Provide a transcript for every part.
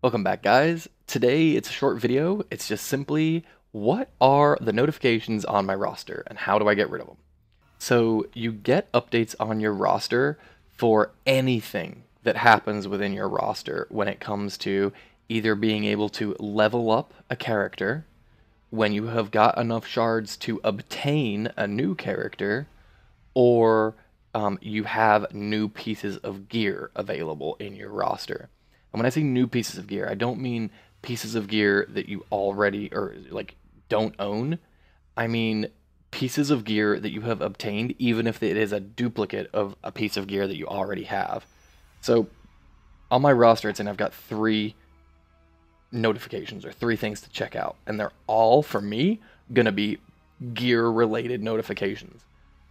Welcome back, guys. Today it's a short video. It's just simply what are the notifications on my roster and how do I get rid of them? So you get updates on your roster for anything that happens within your roster when it comes to either being able to level up a character, when you have got enough shards to obtain a new character, or you have new pieces of gear available in your roster. And when I say new pieces of gear, I don't mean pieces of gear that you already or like don't own. I mean pieces of gear that you have obtained, even if it is a duplicate of a piece of gear that you already have. So on my roster, it's in I've got 3 notifications or 3 things to check out, and they're all for me gonna be gear related notifications.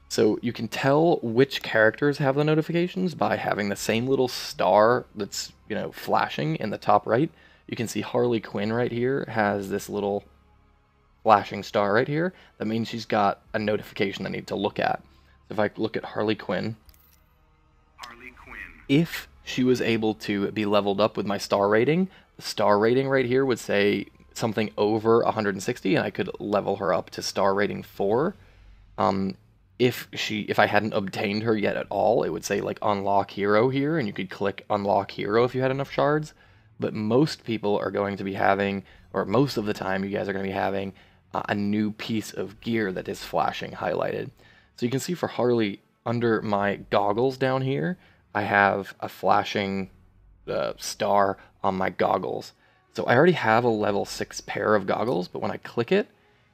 So you can tell which characters have the notifications by having the same little star that's, flashing in the top right. You can see Harley Quinn right here has this little flashing star right here. That means she's got a notification I need to look at. So if I look at Harley Quinn, if she was able to be leveled up with my star rating, the star rating right here would say something over 160, and I could level her up to star rating 4. If I hadn't obtained her yet at all, it would say like unlock hero here, and you could click unlock hero if you had enough shards. But most people are going to be having, or most of the time you guys are going to be having a new piece of gear that is flashing highlighted. So you can see for Harley, under my goggles down here, I have a flashing star on my goggles. So I already have a level 6 pair of goggles, but when I click it,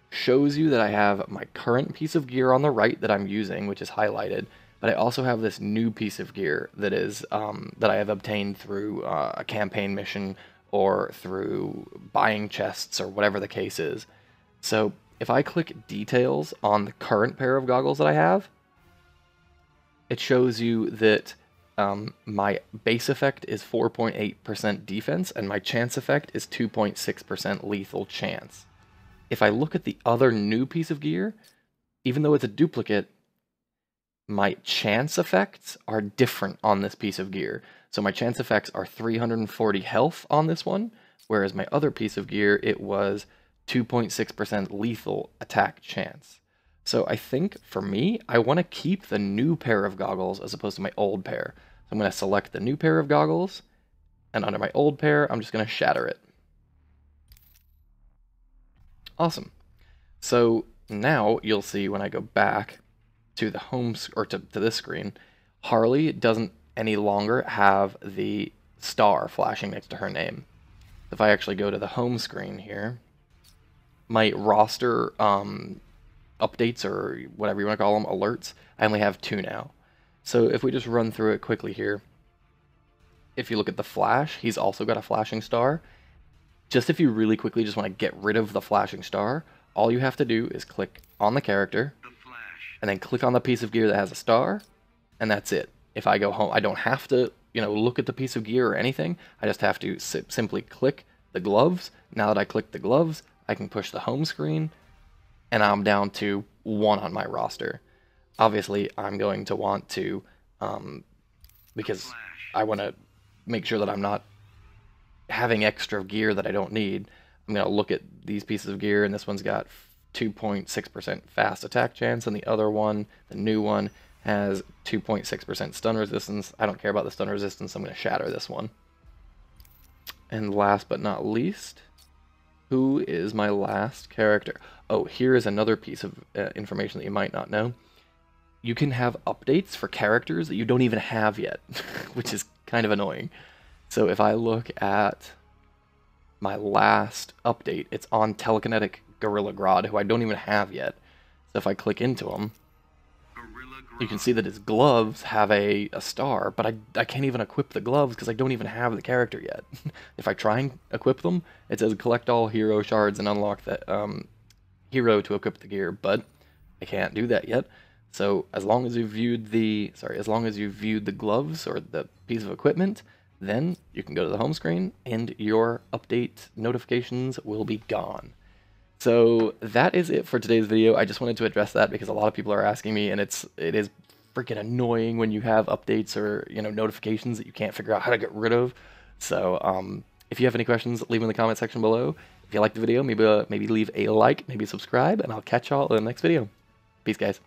shows you that I have my current piece of gear on the right that I'm using, which is highlighted, but I also have this new piece of gear that is that I have obtained through a campaign mission or through buying chests or whatever the case is. So if I click details on the current pair of goggles that I have, it shows you that my base effect is 4.8% defense and my chance effect is 2.6% lethal chance. If I look at the other new piece of gear, even though it's a duplicate, my chance effects are different on this piece of gear. So my chance effects are 340 health on this one, whereas my other piece of gear, it was 2.6% lethal attack chance. So I think, for me, I want to keep the new pair of goggles as opposed to my old pair. So I'm going to select the new pair of goggles, and under my old pair, I'm just going to shatter it. Awesome. So now you'll see when I go back to the home, or to this screen, Harley doesn't any longer have the star flashing next to her name. If I actually go to the home screen here, my roster updates, or whatever you want to call them, alerts, I only have 2 now. So if we just run through it quickly here, if you look at the flash, he's also got a flashing star. Just if you really quickly just want to get rid of the flashing star, all you have to do is click on the character, and then click on the piece of gear that has a star, and that's it. If I go home, I don't have to, look at the piece of gear or anything. I just have to simply click the gloves. Now that I click the gloves, I can push the home screen, and I'm down to 1 on my roster. Obviously, I'm going to want to, because I want to make sure that I'm not having extra gear that I don't need. I'm going to look at these pieces of gear, and this one's got 2.6% fast attack chance, and the other one, the new one, has 2.6% stun resistance. I don't care about the stun resistance, I'm going to shatter this one. And last but not least, who is my last character? Oh, here is another piece of information that you might not know. You can have updates for characters that you don't even have yet, which is kind of annoying. So if I look at my last update, it's on Telekinetic Gorilla Grodd, who I don't even have yet. So if I click into him, you can see that his gloves have a star, but I can't even equip the gloves because I don't even have the character yet. If I try and equip them, it says collect all hero shards and unlock that hero to equip the gear, but I can't do that yet. So as long as you've viewed the gloves or the piece of equipment, then you can go to the home screen and your update notifications will be gone. So that is it for today's video. I just wanted to address that because a lot of people are asking me, and it is freaking annoying when you have updates or notifications that you can't figure out how to get rid of. So If you have any questions, leave them in the comment section below. If you liked the video, maybe leave a like, maybe subscribe, and I'll catch y'all in the next video. Peace, guys.